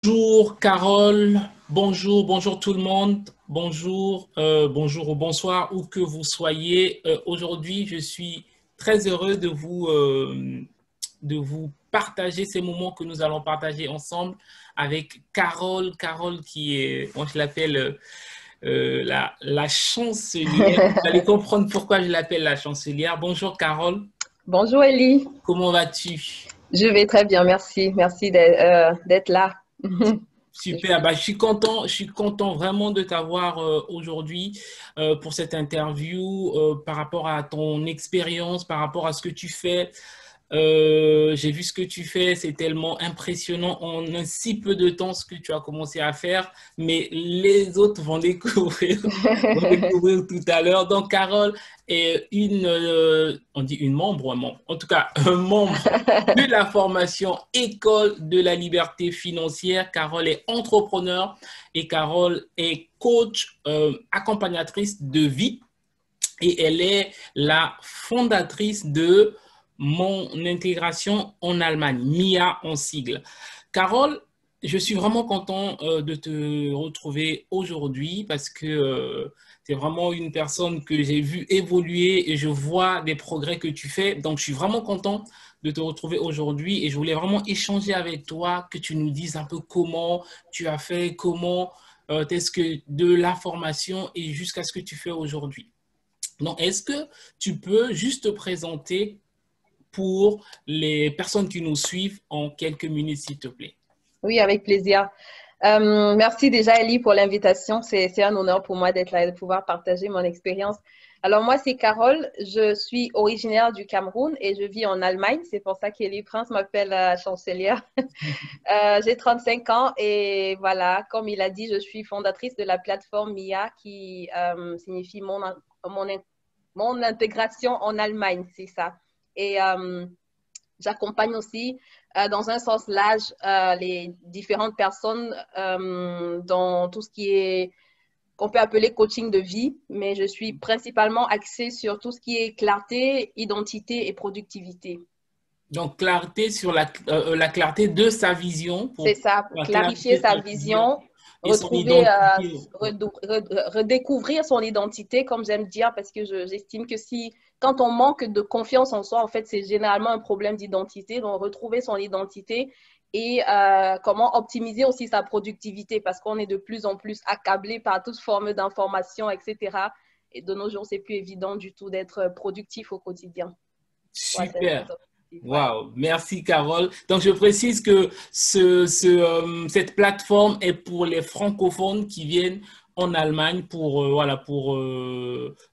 Bonjour Carole, bonjour tout le monde, bonjour ou bonsoir, où que vous soyez. Aujourd'hui, je suis très heureux de vous partager ces moments que nous allons partager ensemble avec Carole. Carole qui est, moi je l'appelle la chancelière. Vous allez comprendre pourquoi je l'appelle la chancelière. Bonjour Carole, Bonjour Ellie, comment vas-tu? je vais très bien, merci. Merci d'être là. Super, bah, je suis content vraiment de t'avoir aujourd'hui pour cette interview par rapport à ton expérience, par rapport à ce que tu fais. J'ai vu ce que tu fais, c'est tellement impressionnant en un si peu de temps ce que tu as commencé à faire, mais les autres vont découvrir tout à l'heure. Donc, Carole est on dit une membre, un membre, en tout cas, un membre de la formation École de la liberté financière. Carole est entrepreneur et Carole est coach, accompagnatrice de vie et elle est la fondatrice de Mon intégration en Allemagne, MIA en sigle. Carole, je suis vraiment content de te retrouver aujourd'hui parce que tu es vraiment une personne que j'ai vue évoluer et je vois des progrès que tu fais. Donc, je suis vraiment content de te retrouver aujourd'hui et je voulais vraiment échanger avec toi, que tu nous dises un peu comment tu as fait, comment est-ce que de la formation et jusqu'à ce que tu fais aujourd'hui. Donc, est-ce que tu peux juste te présenter pour les personnes qui nous suivent en quelques minutes, s'il te plaît? Oui, avec plaisir. Merci déjà Ellie pour l'invitation. C'est un honneur pour moi d'être là et de pouvoir partager mon expérience. Alors moi, c'est Carole. Je suis originaire du Cameroun et je vis en Allemagne. C'est pour ça qu'Ellie Prince m'appelle chancelière. J'ai 35 ans et voilà, comme il a dit, je suis fondatrice de la plateforme MIA qui signifie mon, mon intégration en Allemagne, c'est ça. Et j'accompagne aussi, dans un sens large, les différentes personnes dans tout ce qui est qu'on peut appeler coaching de vie, mais je suis principalement axée sur tout ce qui est clarté, identité et productivité. Donc, clarté sur la clarté de sa vision, C'est pour ça, la clarifier clarifier de sa sa vision vision, et son retrouver, identité. redécouvrir son identité, comme j'aime dire, parce que j'estime que si, quand on manque de confiance en soi, en fait, c'est généralement un problème d'identité. Donc, retrouver son identité et comment optimiser aussi sa productivité, parce qu'on est de plus en plus accablé par toute forme d'information, etc. Et de nos jours, c'est plus évident du tout d'être productif au quotidien. Ouais, c'est Super. cet objectif, ouais. Wow, merci Carole. Donc je précise que cette plateforme est pour les francophones qui viennent en Allemagne pour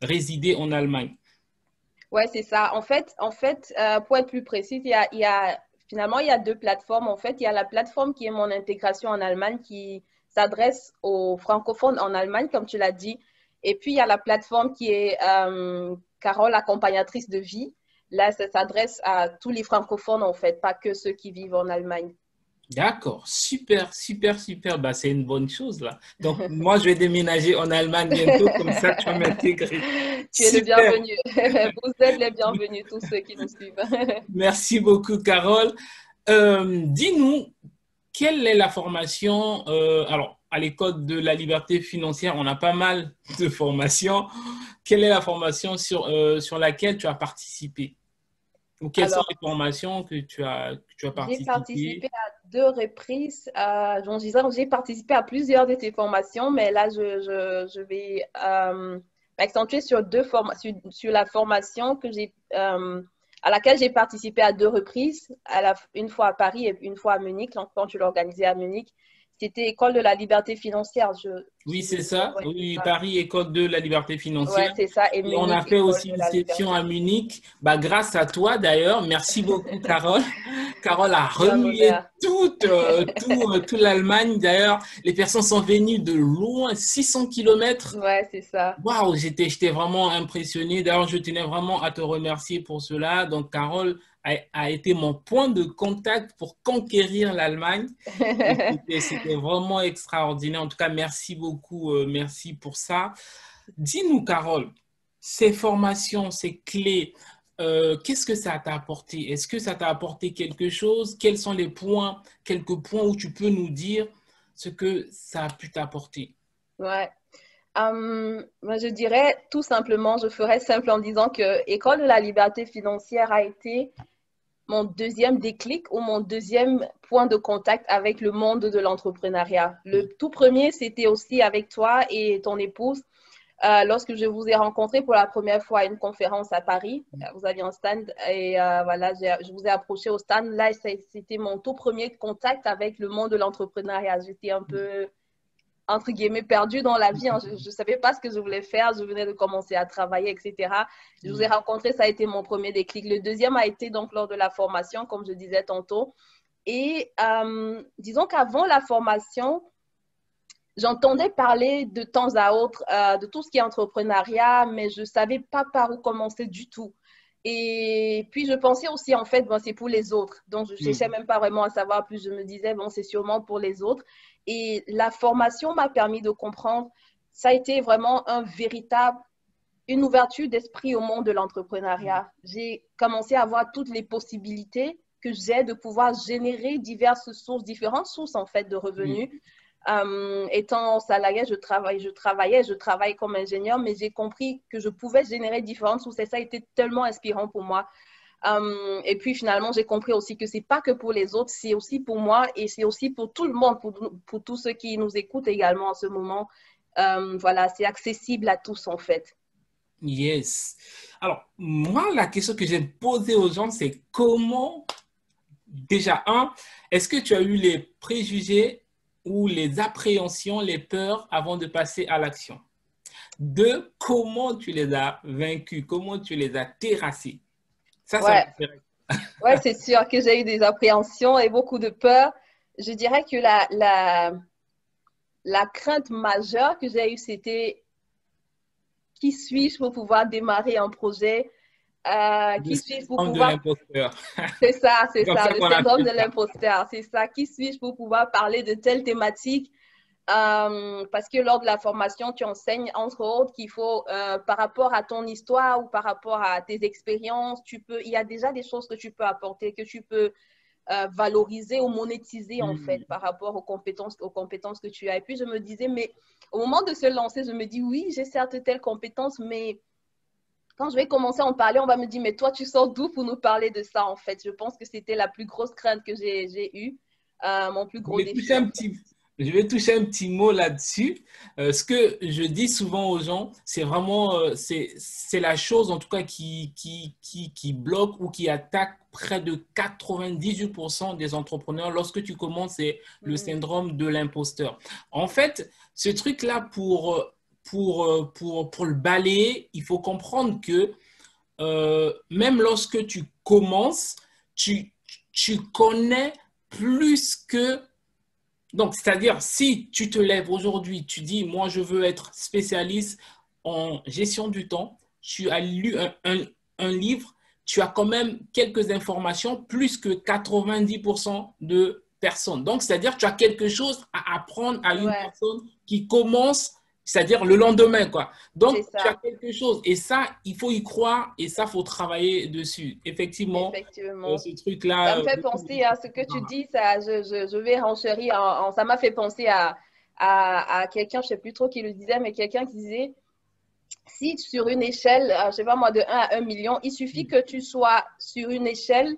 résider en Allemagne. Ouais, c'est ça. Pour être plus précis, finalement, il y a deux plateformes. En fait, il y a la plateforme qui est mon intégration en Allemagne, qui s'adresse aux francophones en Allemagne, comme tu l'as dit. Et puis, il y a la plateforme qui est Carole, accompagnatrice de vie. Là, ça s'adresse à tous les francophones, en fait, pas que ceux qui vivent en Allemagne. D'accord, super, super, super. Bah, c'est une bonne chose là. Donc moi, je vais déménager en Allemagne bientôt, comme ça tu vas m'intégrer. Tu es le Super. bienvenu. Vous êtes les bienvenus, tous ceux qui nous suivent. Merci beaucoup, Carole. Dis-nous, quelle est la formation alors, à l'école de la liberté financière, on a pas mal de formations. Quelle est la formation sur laquelle tu as participé? Ou quelles sont Alors, les formations que tu as j'ai participé? participé à deux reprises. J'ai participé à plusieurs de tes formations, mais là, je vais m'accentuer sur sur la formation à laquelle j'ai participé à deux reprises, une fois à Paris et une fois à Munich, quand tu l'organisais à Munich. C'était École de la liberté financière. Oui, c'est ça. Ouais, c'est Oui, ça. Paris, École de la liberté financière. Ouais, c'est ça. Et Et on a Munich, fait École aussi de une la session liberté à financière. Munich. Bah, grâce à toi d'ailleurs. Merci beaucoup, Carole. Carole a C'est un remué honneur. tout l'Allemagne. D'ailleurs, les personnes sont venues de loin, 600 kilomètres. Ouais, c'est ça. Waouh, j'étais vraiment impressionné. D'ailleurs, je tenais vraiment à te remercier pour cela. Donc, Carole a été mon point de contact pour conquérir l'Allemagne. Et c'était vraiment extraordinaire. En tout cas, merci beaucoup. Merci pour ça. Dis-nous, Carole, ces formations, ces clés, qu'est-ce que ça t'a apporté? Est-ce que ça t'a apporté quelque chose? Quels sont les points, quelques points où tu peux nous dire? ce que ça a pu t'apporter? Ouais. Moi, je dirais tout simplement, je ferais simple en disant que École de la liberté financière a été mon deuxième déclic ou mon deuxième point de contact avec le monde de l'entrepreneuriat. Le tout premier, c'était aussi avec toi et ton épouse. Lorsque je vous ai rencontré pour la première fois à une conférence à Paris, vous aviez un stand et voilà, je vous ai approché au stand. Là, c'était mon tout premier contact avec le monde de l'entrepreneuriat. J'étais un peu, entre guillemets, perdue dans la vie. Hein. Je ne savais pas ce que je voulais faire. Je venais de commencer à travailler, etc. Je vous ai rencontré, ça a été mon premier déclic. Le deuxième a été donc lors de la formation, comme je disais tantôt. Et disons qu'avant la formation, j'entendais parler de temps à autre de tout ce qui est entrepreneuriat, mais je ne savais pas par où commencer du tout. Et puis, je pensais aussi, en fait, bon, c'est pour les autres. Donc, je ne cherchais même pas vraiment à savoir. Plus je me disais, bon, c'est sûrement pour les autres. Et la formation m'a permis de comprendre. Ça a été vraiment une ouverture d'esprit au monde de l'entrepreneuriat. J'ai commencé à voir toutes les possibilités que j'ai de pouvoir générer différentes sources, en fait, de revenus. Étant salarié, je travaille comme ingénieur, mais j'ai compris que je pouvais générer différentes sources et ça a été tellement inspirant pour moi. Et puis finalement, j'ai compris aussi que c'est pas que pour les autres, c'est aussi pour moi et c'est aussi pour tout le monde, pour tous ceux qui nous écoutent également en ce moment. Voilà, c'est accessible à tous en fait. Yes. Alors, moi, la question que j'aime poser aux gens, c'est comment, déjà, est-ce que tu as eu les préjugés ou les appréhensions, les peurs avant de passer à l'action? Deux, comment tu les as vaincus? Comment tu les as terrassés? Ça Ouais, m'intéresse. ouais, c'est sûr que j'ai eu des appréhensions et beaucoup de peur. Je dirais que la crainte majeure que j'ai eue, c'était qui suis-je pour pouvoir démarrer un projet? Le Qui suis-je pour syndrome de pouvoir... l'imposteur. C'est C'est comme ça, ça le qu'on syndrome appelle de ça. l'imposteur, c'est ça. Qui suis-je pour pouvoir parler de telle thématique? Parce que lors de la formation, tu enseignes, entre autres, qu'il faut, par rapport à ton histoire ou par rapport à tes expériences, il y a déjà des choses que tu peux apporter, que tu peux valoriser ou monétiser, en fait, par rapport aux compétences que tu as. Et puis, je me disais, mais au moment de se lancer, je me dis, oui, j'ai certes telles compétences, mais quand je vais commencer à en parler, on va me dire, mais toi, tu sors d'où pour nous parler de ça, en fait? Je pense que c'était la plus grosse crainte que j'ai eue, mon plus Je gros vais toucher défi, en un fait. petit, je vais toucher un petit mot là-dessus. Ce que je dis souvent aux gens, c'est vraiment, c'est la chose en tout cas qui bloque ou qui attaque près de 98% des entrepreneurs lorsque tu commences, c'est le syndrome de l'imposteur. En fait, ce truc-là, pour le balayer, il faut comprendre que même lorsque tu commences, tu, tu connais plus que donc, c'est-à-dire, si tu te lèves aujourd'hui, tu dis, moi, je veux être spécialiste en gestion du temps, tu as lu un livre, tu as quand même quelques informations, plus que 90% de personnes. Donc, c'est-à-dire, tu as quelque chose à apprendre à une Ouais, personne qui commence, c'est-à-dire le lendemain, quoi. c'est Donc, tu as ça. quelque chose. Et ça, il faut y croire et ça, il faut travailler dessus. Effectivement, Effectivement. ce Ça truc-là, me fait beaucoup de penser gens à ne ce font que tu pas. dis, ça, je vais renchérir. Ça m'a fait penser à quelqu'un, je ne sais plus trop qui le disait, mais quelqu'un qui disait, si sur une échelle, je ne sais pas moi, de 1 à 1 million, il suffit que tu sois sur une échelle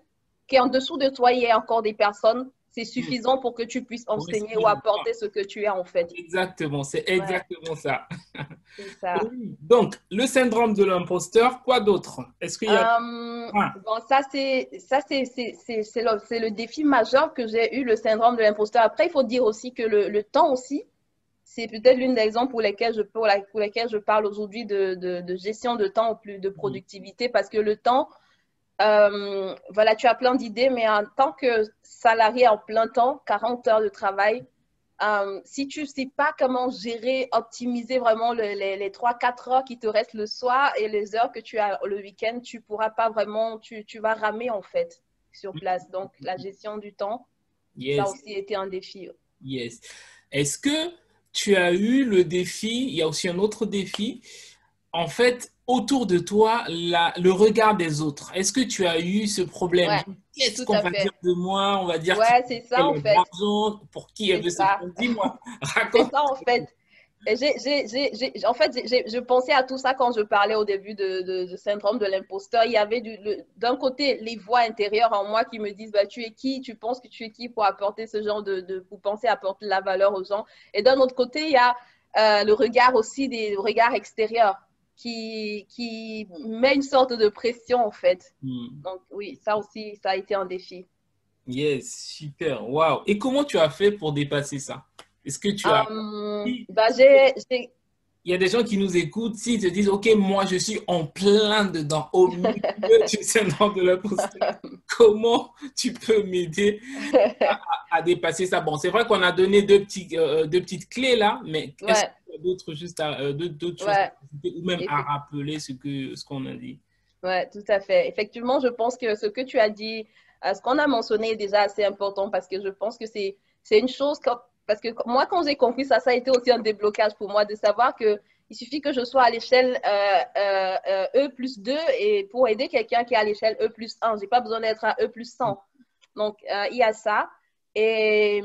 qui est en dessous de toi, il y a encore des personnes, c'est Mm. suffisant pour que tu puisses enseigner ou Coïncidence. apporter ce que tu as en fait. Exactement, c'est Ouais, exactement ça. c'est ça. Oui. Donc, le syndrome de l'imposteur, quoi d'autre? Est-ce qu'il y a... Ah, Bon, c'est le défi majeur que j'ai eu, le syndrome de l'imposteur. Après, il faut dire aussi que le temps aussi, c'est peut-être l'une des raisons pour lesquelles je parle aujourd'hui de gestion de temps ou plus de oui. productivité, parce que le temps, voilà, tu as plein d'idées, mais en tant que salarié en plein temps, 40 heures de travail, si tu ne sais pas comment gérer, optimiser vraiment les 3-4 heures qui te restent le soir et les heures que tu as le week-end, tu pourras pas vraiment, tu vas ramer en fait sur place. Donc, la gestion du temps, ça a Yes, aussi été un défi. yes. Est-ce que tu as eu le défi, il y a aussi un autre défi, en fait, autour de toi, le regard des autres. Est-ce que tu as eu ce problème? Ouais, Qu'est-ce tout qu'on à va dire fait. de moi? On va dire qui Ouais, c'est ça elle en a de fait. l'argent, pour qui elle C'est veut se ça. prendre. Dis-moi, C'est raconte. ça en fait. Et en fait, je pensais à tout ça quand je parlais au début de syndrome de l'imposteur. Il y avait d'un côté les voix intérieures en moi qui me disent bah, tu es qui? Tu penses que tu es qui pour apporter ce genre pour penser apporter de la valeur aux gens? Et d'un autre côté, il y a le regard aussi des regards extérieurs qui met une sorte de pression en fait. Hmm. Donc, oui, ça aussi, ça a été un défi. Yes, super, waouh. Et comment tu as fait pour dépasser ça? Est-ce que tu as... Bah, Il y a des gens qui nous écoutent, s'ils te disent, OK, moi, je suis en plein dedans, au milieu du syndrome de l'imposteur. Comment tu peux m'aider à dépasser ça? Bon, c'est vrai qu'on a donné deux petites clés là, mais est-ce Ouais, qu'il y a d'autres d'autres choses à ouais. ajouter ou même à rappeler ce qu'on a dit? Ouais, tout à fait. Effectivement, je pense que ce que tu as dit, ce qu'on a mentionné est déjà assez important parce que je pense que c'est une chose parce que moi, quand j'ai compris ça, ça a été aussi un déblocage pour moi de savoir que il suffit que je sois à l'échelle E plus 2 et pour aider quelqu'un qui est à l'échelle E plus 1, j'ai pas besoin d'être à E plus 100. Donc, il y a ça. Et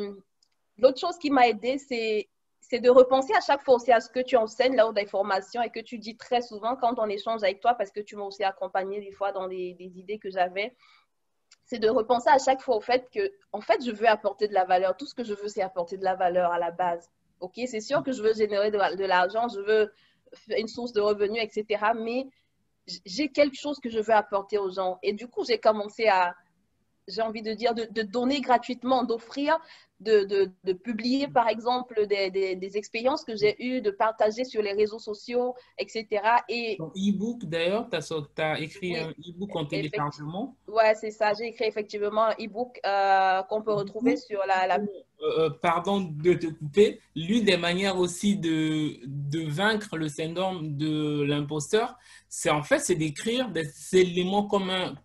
l'autre chose qui m'a aidé, c'est de repenser à chaque fois aussi à ce que tu enseignes lors des formations et que tu dis très souvent quand on échange avec toi, parce que tu m'as aussi accompagné des fois dans des idées que j'avais, c'est de repenser à chaque fois au fait que, en fait, je veux apporter de la valeur. Tout ce que je veux, c'est apporter de la valeur à la base. OK, c'est sûr que je veux générer de l'argent, je veux une source de revenus, etc. Mais j'ai quelque chose que je veux apporter aux gens. Et du coup, j'ai commencé à, j'ai envie de dire, de donner gratuitement, d'offrir, de publier, par exemple, des expériences que j'ai eues, de partager sur les réseaux sociaux, etc. Et Ton e-book, d'ailleurs, tu as écrit oui, un e-book en effectivement. téléchargement. Ouais, c'est ça. J'ai écrit effectivement un e-book qu'on peut Du retrouver coup, sur la... pardon de te couper, l'une des manières aussi de vaincre le syndrome de l'imposteur, c'est en fait, c'est d'écrire des éléments comme un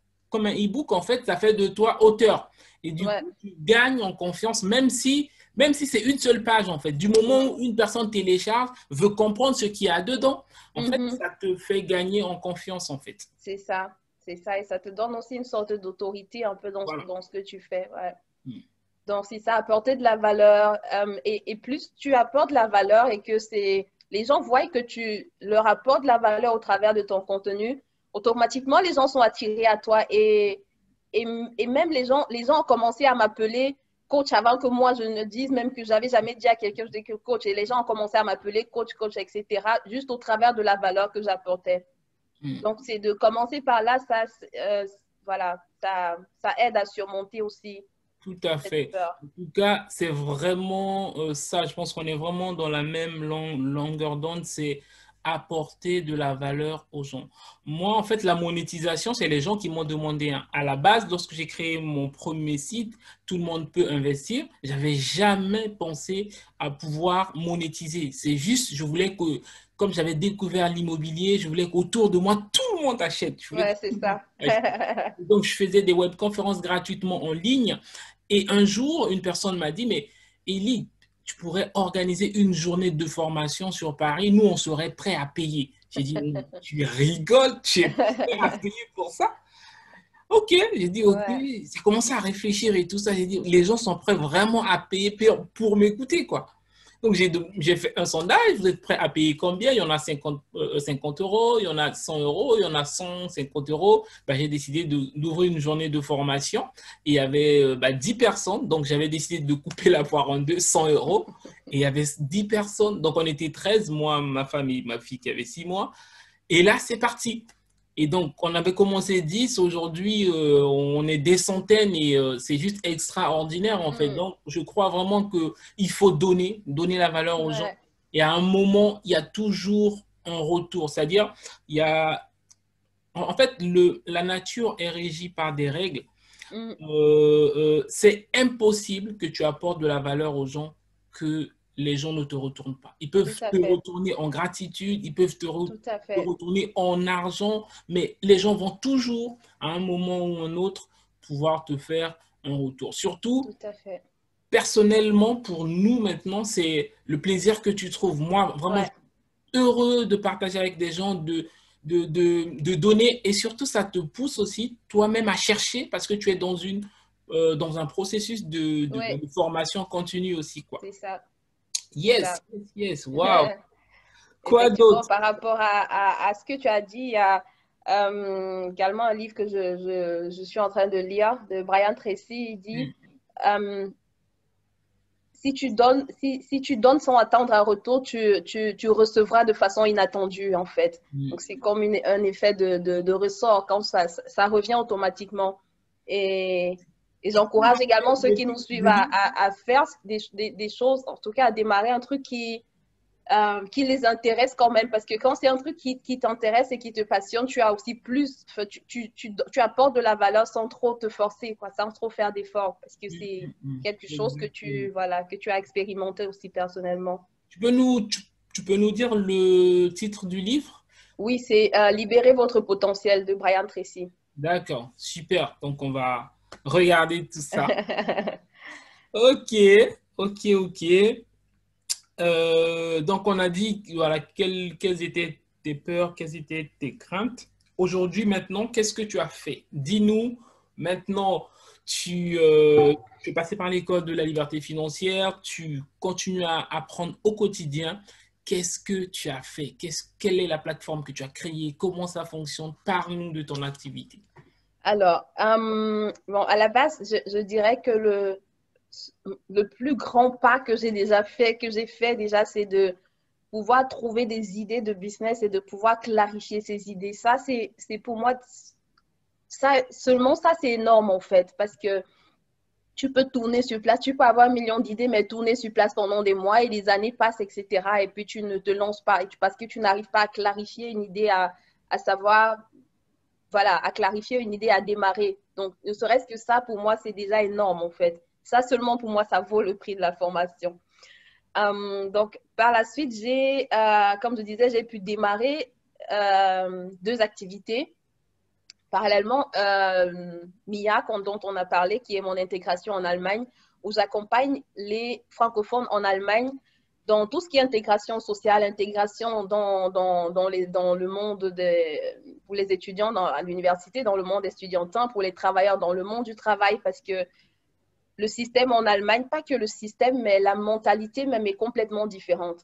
e-book. En fait, ça fait de toi auteur. Et du Ouais. coup, tu gagnes en confiance, même si c'est une seule page, en fait. Du moment où une personne télécharge, veut comprendre ce qu'il y a dedans, en fait, Mhm. ça te fait gagner en confiance, en fait. C'est ça. C'est ça. Et ça te donne aussi une sorte d'autorité un peu Voilà. dans ce que tu fais. Ouais. Mm. Donc, c'est ça, apporter de la valeur. Et plus tu apportes de la valeur et que les gens voient que tu leur apportes de la valeur au travers de ton contenu, automatiquement, les gens sont attirés à toi. Et même les gens ont commencé à m'appeler coach avant que moi je ne dise, même que j'avais jamais dit à quelqu'un, je dis que coach. Et les gens ont commencé à m'appeler coach, coach, etc., juste au travers de la valeur que j'apportais. Mm. Donc, c'est de commencer par là, voilà, ça aide à surmonter aussi Tout à cette fait. peur. En tout cas, c'est vraiment ça. Je pense qu'on est vraiment dans la même longueur d'onde. C'est apporter de la valeur aux gens. Moi, en fait, la monétisation, c'est les gens qui m'ont demandé, hein. À la base, lorsque j'ai créé mon premier site, tout le monde peut investir. J'avais jamais pensé à pouvoir monétiser. C'est juste, je voulais que, comme j'avais découvert l'immobilier, je voulais qu'autour de moi, tout le monde achète. Je voulais que Ouais, c'est tout le monde ça. achète. Donc, je faisais des webconférences gratuitement en ligne. Et un jour, une personne m'a dit, mais Élie, tu pourrais organiser une journée de formation sur Paris. Nous, on serait prêt à payer. J'ai dit, mais tu rigoles, tu es prêt à payer pour ça? Ok, j'ai dit, ok. Ouais. J'ai commencé à réfléchir et tout ça. J'ai dit, les gens sont prêts vraiment à payer pour m'écouter, quoi. Donc, j'ai fait un sondage. Vous êtes prêts à payer combien? Il y en a 50 euros, il y en a 100 euros, il y en a 150 euros. Ben, j'ai décidé d'ouvrir une journée de formation. Et il y avait 10 personnes. Donc, j'avais décidé de couper la poire en deux, 100 euros. Et il y avait 10 personnes. Donc, on était 13, moi, ma femme et ma fille qui avait 6 mois. Et là, c'est parti. Et donc, on avait commencé 10, aujourd'hui, on est des centaines et c'est juste extraordinaire en fait. Mm. Donc, je crois vraiment qu'il faut donner la valeur aux gens. Ouais. Et à un moment, il y a toujours un retour. C'est-à-dire, il y a, en fait, la nature est régie par des règles. Mm. C'est impossible que tu apportes de la valeur aux gens que les gens ne te retournent pas. Ils Tout peuvent à te fait. retourner en gratitude, ils peuvent Tout à te fait. retourner en argent, mais les gens vont toujours, à un moment ou un autre, pouvoir te faire un retour. Surtout, Tout à fait. personnellement, pour nous maintenant, c'est le plaisir que tu trouves. Moi, vraiment, Ouais. heureux de partager avec des gens, de donner et surtout, ça te pousse aussi toi-même à chercher parce que tu es dans un processus Oui, de formation continue aussi, quoi. c'est ça, c'est Yes, ça. yes, yes, wow. Quoi Effectivement, d'autre? par rapport à ce que tu as dit, il y a également un livre que je suis en train de lire de Brian Tracy. Il dit, Mm, euh, si tu donnes sans attendre un retour, tu recevras de façon inattendue, en fait. mm, Donc, c'est comme un effet de ressort quand ça revient automatiquement. Et, et Tu peux me j'encourage rappeler également ceux le qui nous titre suivent du livre? à faire des choses, en tout cas à démarrer un truc qui les intéresse quand même. Parce que quand c'est un truc qui t'intéresse et qui te passionne, tu as aussi plus, tu apportes de la valeur sans trop te forcer, quoi, sans trop faire d'efforts. Parce que c'est quelque chose Exactement. voilà, que tu as expérimenté aussi personnellement. Tu peux tu peux nous dire le titre du livre? Oui, c'est Libérer votre potentiel de Brian Tracy. D'accord, super. Donc, on va regarder tout ça. Ok, ok, ok. Donc, on a dit, voilà, quelles étaient tes peurs, quelles étaient tes craintes. Aujourd'hui, maintenant, qu'est-ce que tu as fait? Dis-nous, maintenant, tu es passé par l'école de la liberté financière, tu continues à apprendre au quotidien. Qu'est-ce que tu as fait? Quelle est la plateforme que tu as créée? Comment ça fonctionne? Parle-nous de ton activité. Alors, bon, à la base, je dirais que le plus grand pas que j'ai déjà fait, déjà, c'est de pouvoir trouver des idées de business et de pouvoir clarifier ces idées. Ça, c'est pour moi, ça, seulement ça, c'est énorme en fait, parce que tu peux tourner sur place, tu peux avoir un million d'idées, mais tourner sur place pendant des mois et des années passent, etc. Et puis tu ne te lances pas parce que tu n'arrives pas à clarifier une idée, à savoir, voilà, à clarifier une idée, à démarrer. Donc, ne serait-ce que ça, pour moi, c'est déjà énorme en fait. Ça seulement, pour moi, ça vaut le prix de la formation. Donc, par la suite, comme je disais, j'ai pu démarrer deux activités. Parallèlement, MIA, dont on a parlé, qui est mon intégration en Allemagne, où j'accompagne les francophones en Allemagne dans tout ce qui est intégration sociale, intégration dans le monde pour les étudiants à l'université, dans le monde estudiantin, pour les travailleurs dans le monde du travail, parce que le système en Allemagne, pas que le système, mais la mentalité même est complètement différente.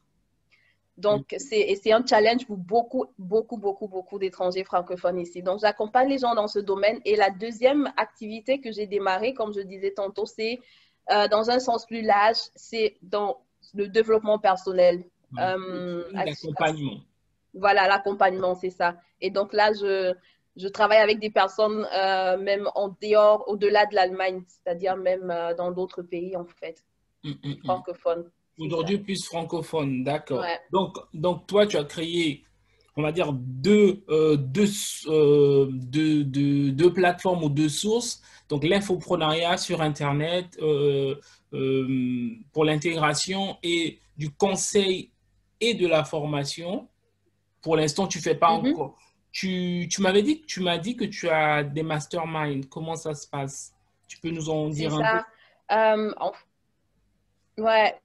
Donc, c'est un challenge pour beaucoup d'étrangers francophones ici. Donc, j'accompagne les gens dans ce domaine. Et la deuxième activité que j'ai démarrée, comme je disais tantôt, c'est dans un sens plus large, c'est dans le développement personnel. D'accompagnement. Voilà, l'accompagnement, c'est ça. Et donc là, je travaille avec des personnes même en dehors, au-delà de l'Allemagne, c'est-à-dire même dans d'autres pays, en fait, Hum, hum, hum. francophones. C'est ça. Aujourd'hui, plus francophone, d'accord. Ouais. Donc, toi, tu as créé, on va dire, deux plateformes ou deux sources. Donc, l'infoprenariat sur Internet pour l'intégration et du conseil et de la formation. Pour l'instant, tu ne fais pas Mm -hmm. encore. Tu m'as dit que tu as des masterminds. Comment ça se passe? Tu peux nous en C'est dire un peu? ça. Euh, ouais.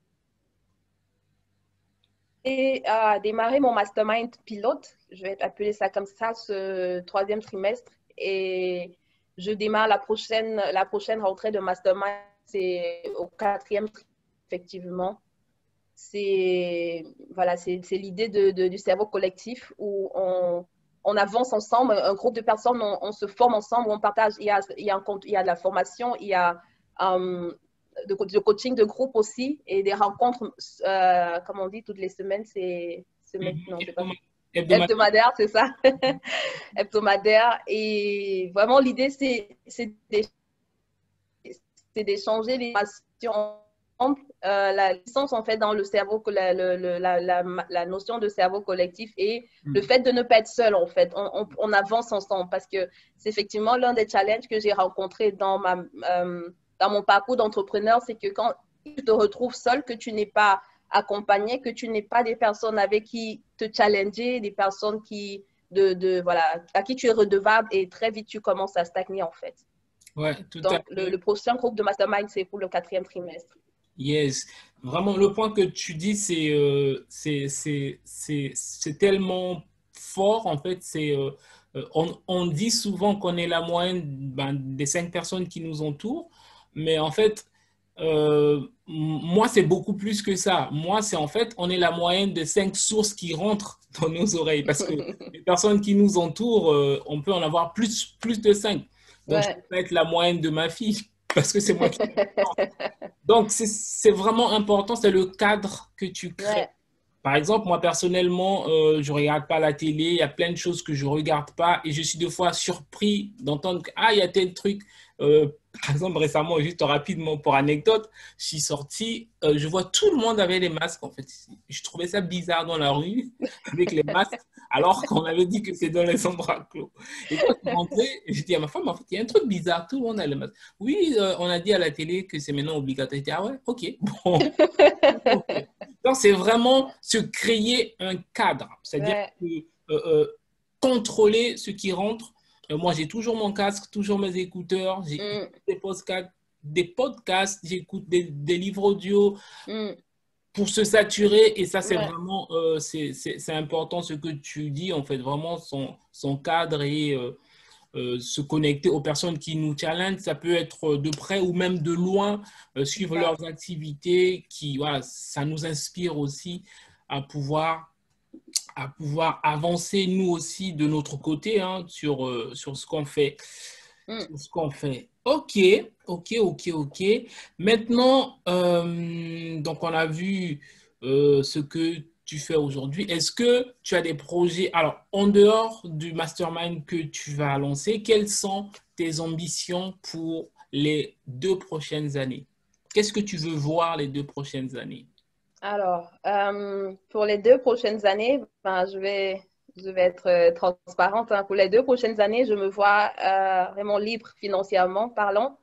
Et démarrer mon mastermind pilote, je vais appeler ça comme ça, ce troisième trimestre. Et je démarre la prochaine rentrée de mastermind, c'est au quatrième trimestre, effectivement. C'est voilà, c'est l'idée du cerveau collectif où on avance ensemble, un groupe de personnes, on se forme ensemble, on partage. Il y a de la formation, il y a de coaching de groupe aussi et des rencontres, comme on dit, toutes les semaines, non, c'est pas Hebdomadaire. hebdomadaire, c'est ça, hebdomadaire. Et vraiment, l'idée, c'est d'échanger les informations. La licence, en fait, dans le cerveau, la notion de cerveau collectif et le fait de ne pas être seul, en fait. On avance ensemble parce que c'est effectivement l'un des challenges que j'ai rencontrés dans mon parcours d'entrepreneur, c'est que quand tu te retrouves seul, que tu n'es pas accompagné, que tu n'es pas des personnes avec qui te challenger, des personnes voilà, à qui tu es redevable et très vite tu commences à stagner, en fait. Ouais, tout à Donc, fait. le prochain groupe de mastermind, c'est pour le quatrième trimestre. Yes. Vraiment, le point que tu dis, c'est tellement fort, en fait. On dit souvent qu'on est la moyenne ben, des 5 personnes qui nous entourent, mais en fait, moi, c'est beaucoup plus que ça. Moi, c'est en fait, on est la moyenne des 5 sources qui rentrent dans nos oreilles, parce que les personnes qui nous entourent, on peut en avoir plus de 5. Donc, je Ouais. peux pas être la moyenne de ma fille, parce que c'est moi qui... Donc, c'est vraiment important, c'est le cadre que tu crées. Ouais. Par exemple, moi personnellement, je regarde pas la télé, il y a plein de choses que je regarde pas et je suis des fois surpris d'entendre que, ah, il y a tel truc. Par exemple, récemment, juste rapidement pour anecdote, je suis sorti, je vois tout le monde avec les masques en fait. Je trouvais ça bizarre dans la rue avec les masques alors qu'on avait dit que c'est dans les endroits clos. Et quand je suis rentré, j'ai dit à ma femme, en fait, il y a un truc bizarre, tout le monde a les masques. Oui, on a dit à la télé que c'est maintenant obligatoire. J'ai dit, ah ouais, ok, bon. Ok. Donc, c'est vraiment se créer un cadre, c'est-à-dire Ouais. que, euh, contrôler ce qui rentre. Moi, j'ai toujours mon casque, toujours mes écouteurs, j'écoute Mm, des podcasts, j'écoute des livres audio mm, pour se saturer. Et ça, c'est ouais. vraiment c'est important ce que tu dis, en fait, vraiment son cadre et se connecter aux personnes qui nous challengent. Ça peut être de près ou même de loin, suivre Ça. leurs activités qui, voilà, ça nous inspire aussi à pouvoir, à pouvoir avancer nous aussi de notre côté hein, sur ce qu'on fait. Mm. Sur ce qu'on fait. Ok, ok. Maintenant, donc on a vu ce que tu fais aujourd'hui. Est-ce que tu as des projets, alors en dehors du mastermind que tu vas lancer, quelles sont tes ambitions pour les 2 prochaines années? Qu'est-ce que tu veux voir les 2 prochaines années? Alors, pour les 2 prochaines années, ben, je vais être transparente, hein. Pour les 2 prochaines années, je me vois vraiment libre financièrement parlant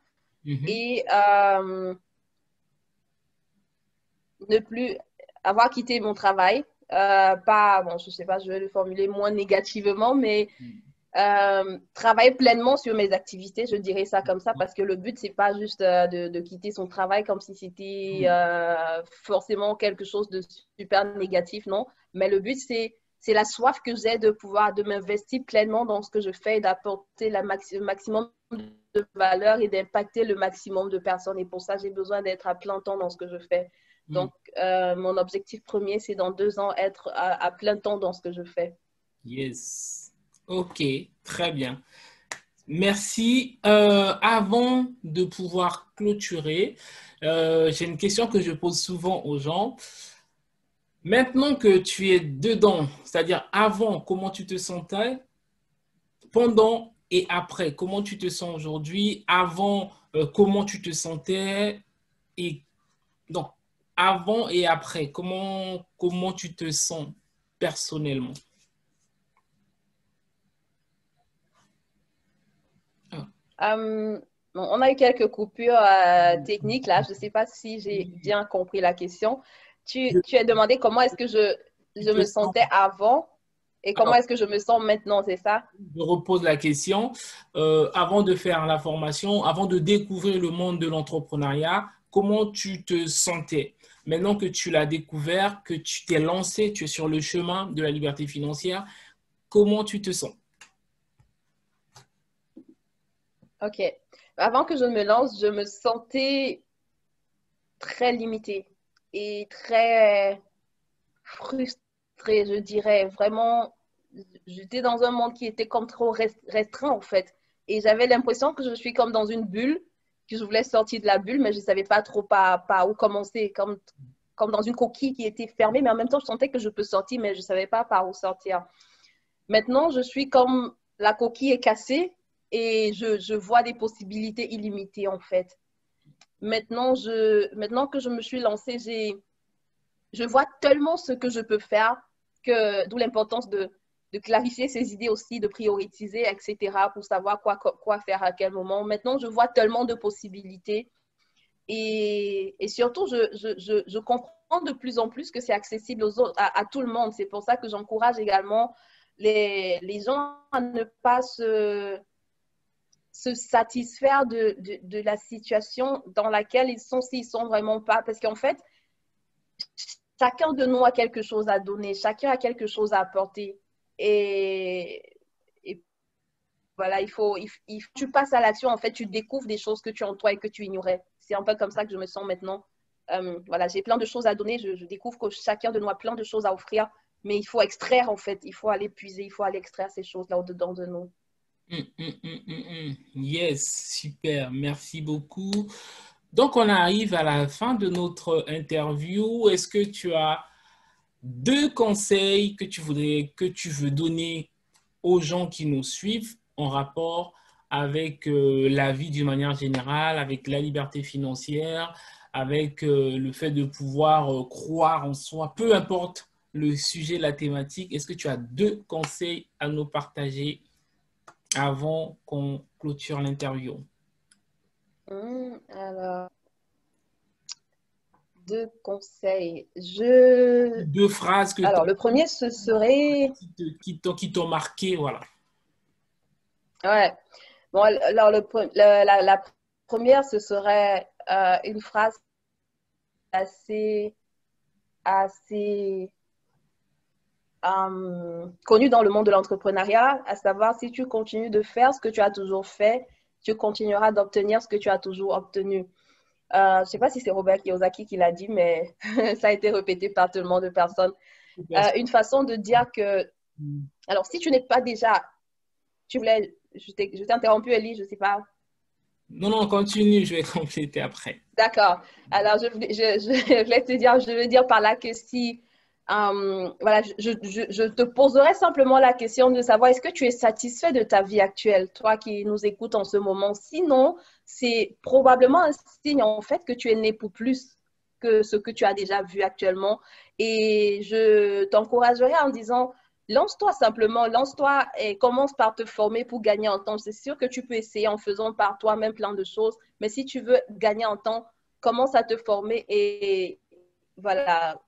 Mhm. et ne plus avoir quitté mon travail. Pas, bon, je sais pas, je vais le formuler moins négativement, mais travailler pleinement sur mes activités, je dirais ça comme ça, parce que le but, c'est pas juste de quitter son travail comme si c'était forcément quelque chose de super négatif, non. Mais le but, c'est la soif que j'ai de pouvoir, de m'investir pleinement dans ce que je fais, d'apporter le maximum de valeur et d'impacter le maximum de personnes. Et pour ça, j'ai besoin d'être à plein temps dans ce que je fais. Mhm. Donc, mon objectif premier, c'est dans 2 ans, être à plein temps dans ce que je fais. Yes. Ok, très bien. Merci. Avant de pouvoir clôturer, j'ai une question que je pose souvent aux gens. Maintenant que tu es dedans, c'est-à-dire avant, comment tu te sentais, pendant et après, comment tu te sens aujourd'hui, avant, comment tu te sentais, et donc avant et après, comment tu te sens personnellement? Ah. Bon, on a eu quelques coupures techniques là. Je ne sais pas si j'ai bien compris la question. Je- Tu as demandé comment est-ce que Tu je te me sens. sentais avant et comment Alors, est-ce que je me sens maintenant, c'est ça? je repose la question. Avant de faire la formation, avant de découvrir le monde de l'entrepreneuriat, comment tu te sentais? Maintenant que tu l'as découvert, que tu t'es lancé, tu es sur le chemin de la liberté financière, comment tu te sens? OK. Avant que je me lance, je me sentais très limitée et très frustrée, je dirais. Vraiment, j'étais dans un monde qui était comme trop restreint en fait. Et j'avais l'impression que je suis comme dans une bulle, que je voulais sortir de la bulle, mais je ne savais pas trop par où commencer, comme dans une coquille qui était fermée, mais en même temps, je sentais que je peux sortir, mais je ne savais pas par où sortir. Maintenant, je suis comme la coquille est cassée et je vois des possibilités illimitées en fait. Maintenant que je me suis lancée, je vois tellement ce que je peux faire, d'où l'importance de clarifier ses idées aussi, de prioriser, etc., pour savoir quoi faire à quel moment. Maintenant, je vois tellement de possibilités et surtout, je comprends de plus en plus que c'est accessible aux autres, à tout le monde. C'est pour ça que j'encourage également les gens à ne pas se satisfaire de la situation dans laquelle ils sont, s'ils sont vraiment pas. Parce qu'en fait, chacun de nous a quelque chose à donner, chacun a quelque chose à apporter. Et voilà, tu passes à l'action, en fait, tu découvres des choses que tu as en toi et que tu ignorais. C'est un peu comme ça que je me sens maintenant. Voilà, j'ai plein de choses à donner, je découvre que chacun de nous a plein de choses à offrir, mais il faut extraire, en fait, il faut aller puiser, il faut aller extraire ces choses-là au-dedans de nous. Yes, super, merci beaucoup. Donc, on arrive à la fin de notre interview. Est-ce que tu as 2 conseils que tu veux donner aux gens qui nous suivent en rapport avec la vie d'une manière générale, avec la liberté financière, avec le fait de pouvoir croire en soi, peu importe le sujet, la thématique. Est-ce que tu as 2 conseils à nous partager avant qu'on clôture l'interview? Alors, 2 conseils. 2 phrases Alors, le premier, ce serait... qui t'ont marqué, voilà. Ouais. Bon, alors, la première, ce serait une phrase assez connue dans le monde de l'entrepreneuriat, à savoir, si tu continues de faire ce que tu as toujours fait, tu continueras d'obtenir ce que tu as toujours obtenu. Je ne sais pas si c'est Robert Kiyosaki qui l'a dit, mais ça a été répété par tellement de personnes. Une façon de dire que... Alors, si tu n'es pas déjà... Je t'ai interrompu, Elie, je ne sais pas. Non, continue, je vais compléter après. D'accord. Alors, je voulais te dire, je veux dire par là que si... voilà, je te poserai simplement la question de savoir, est-ce que tu es satisfait de ta vie actuelle, toi qui nous écoutes en ce moment? Sinon, c'est probablement un signe en fait que tu es né pour plus que ce que tu as déjà vu actuellement. Et je t'encouragerai en disant, lance-toi simplement, lance-toi et commence par te former pour gagner en temps. C'est sûr que tu peux essayer en faisant par toi-même plein de choses, mais si tu veux gagner en temps, commence à te former et voilà.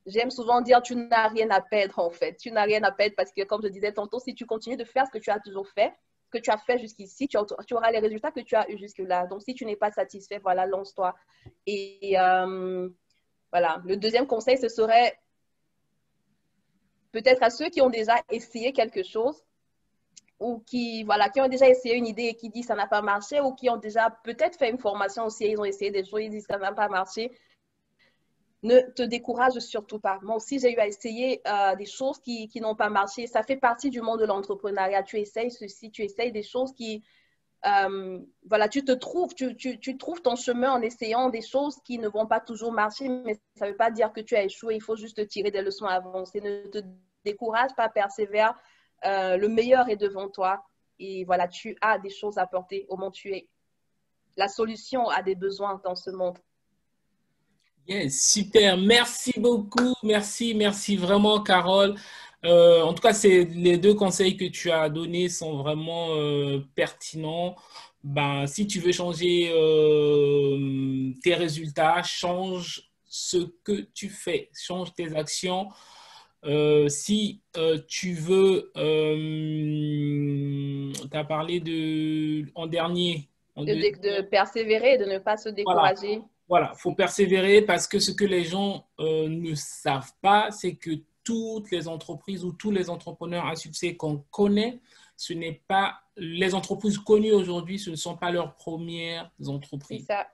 J'aime souvent dire, tu n'as rien à perdre en fait. Tu n'as rien à perdre parce que, comme je disais tantôt, si tu continues de faire ce que tu as toujours fait, ce que tu as fait jusqu'ici, tu auras les résultats que tu as eu jusque-là. Donc, si tu n'es pas satisfait, voilà, lance-toi. Et voilà, le deuxième conseil, ce serait peut-être à ceux qui ont déjà essayé quelque chose ou qui ont déjà essayé une idée et qui disent ça n'a pas marché, ou qui ont déjà peut-être fait une formation aussi et ils ont essayé des choses, ils disent ça n'a pas marché. Ne te décourage surtout pas. Moi aussi, j'ai eu à essayer des choses qui n'ont pas marché. Ça fait partie du monde de l'entrepreneuriat. Tu essayes ceci, tu essayes des choses qui... voilà, tu trouves ton chemin en essayant des choses qui ne vont pas toujours marcher, mais ça ne veut pas dire que tu as échoué. Il faut juste tirer des leçons, avancer. Ne te décourage pas, persévère. Le meilleur est devant toi. Et voilà, tu as des choses à apporter au monde. Tu es la solution à des besoins dans ce monde. Yes, super. Merci beaucoup. Merci vraiment, Carole. En tout cas, les 2 conseils que tu as donnés sont vraiment pertinents. Ben, si tu veux changer tes résultats, change ce que tu fais, change tes actions. Si tu veux, tu as parlé en dernier. De persévérer et de ne pas se Voilà. décourager. Voilà, il faut persévérer parce que ce que les gens ne savent pas, c'est que toutes les entreprises ou tous les entrepreneurs à succès qu'on connaît, ce n'est pas les entreprises connues aujourd'hui, ce ne sont pas leurs premières entreprises. C'est ça.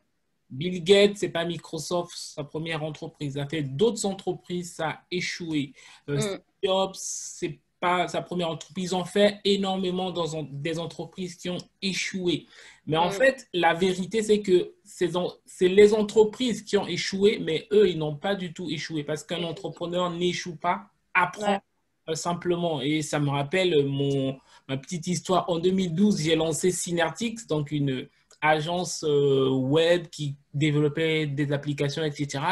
Bill Gates, ce n'est pas Microsoft, sa première entreprise. Il a fait d'autres entreprises, ça a échoué. Steve Jobs, ce n'est pas sa première entreprise. Ils ont fait énormément dans des entreprises qui ont échoué. Mais en fait, la vérité, c'est que c'est les entreprises qui ont échoué, mais eux, ils n'ont pas du tout échoué parce qu'un entrepreneur n'échoue pas, apprend simplement. Et ça me rappelle ma petite histoire. En 2012, j'ai lancé Synertix, donc une agence web qui développait des applications, etc.,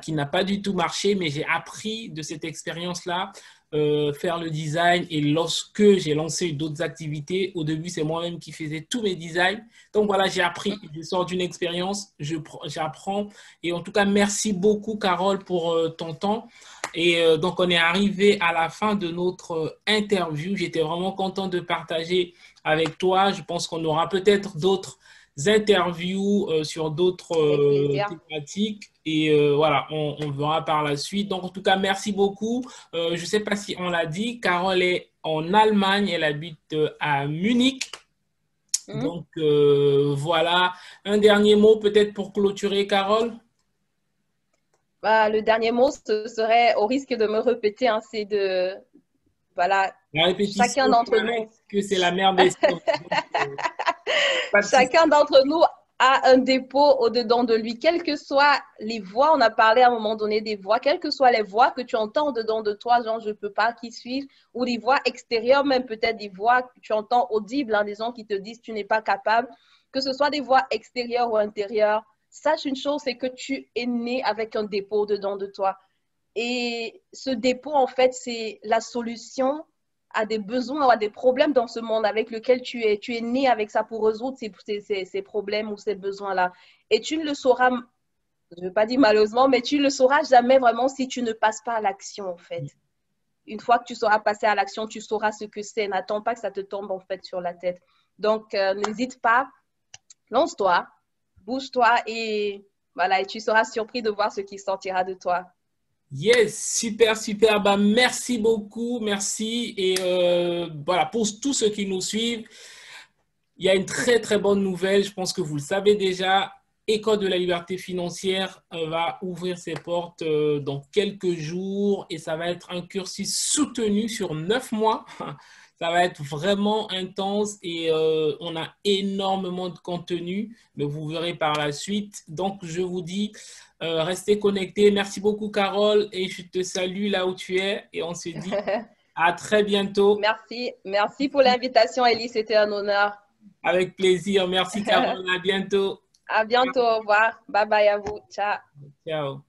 qui n'a pas du tout marché, mais j'ai appris de cette expérience-là. faire le design. Et lorsque j'ai lancé d'autres activités, au début, c'est moi-même qui faisais tous mes designs. Donc voilà, j'ai appris, je sors d'une expérience, j'apprends. Et en tout cas, merci beaucoup, Carole, pour ton temps. Et donc, on est arrivé à la fin de notre interview. J'étais vraiment content de partager avec toi. Je pense qu'on aura peut-être d'autres interviews sur d'autres thématiques. Et voilà, on verra par la suite. Donc, en tout cas, merci beaucoup. Je ne sais pas si on l'a dit, Carole est en Allemagne, elle habite à Munich. Donc, voilà. Un dernier mot peut-être pour clôturer, Carole? Bah, le dernier mot, ce serait, au risque de me répéter, hein, c'est de, voilà, La chacun répétition, d'entre nous, que c'est la mère des sciences. chacun d'entre nous a un dépôt au-dedans de lui, quelles que soient les voix, on a parlé à un moment donné des voix, quelles que soient les voix que tu entends au-dedans de toi, genre je ne peux pas, qui suis, ou des voix extérieures, même peut-être des voix que tu entends audibles, hein, des gens qui te disent tu n'es pas capable, que ce soit des voix extérieures ou intérieures, sache une chose, c'est que tu es né avec un dépôt au-dedans de toi. Et ce dépôt, en fait, c'est la solution à des besoins ou à des problèmes dans ce monde avec lequel tu es. Tu es né avec ça pour résoudre ces problèmes ou ces besoins-là. Et tu ne le sauras, je ne veux pas dire malheureusement, mais tu ne le sauras jamais vraiment si tu ne passes pas à l'action, en fait. Une fois que tu sauras passer à l'action, tu sauras ce que c'est. N'attends pas que ça te tombe, en fait, sur la tête. Donc, n'hésite pas, lance-toi, bouge-toi et voilà, et tu seras surpris de voir ce qui sortira de toi. Yes, super, super. Bah, merci beaucoup, merci. Et voilà, pour tous ceux qui nous suivent, il y a une très, très bonne nouvelle. Je pense que vous le savez déjà. École de la liberté financière va ouvrir ses portes dans quelques jours et ça va être un cursus soutenu sur 9 mois. Ça va être vraiment intense et on a énormément de contenu, mais vous verrez par la suite. Donc, je vous dis, restez connectés. Merci beaucoup, Carole, et je te salue là où tu es et on se dit à très bientôt. Merci. Merci pour l'invitation, Ellie. C'était un honneur. Avec plaisir. Merci, Carole. À bientôt. À bientôt. Au revoir. Bye bye à vous. Ciao. Ciao.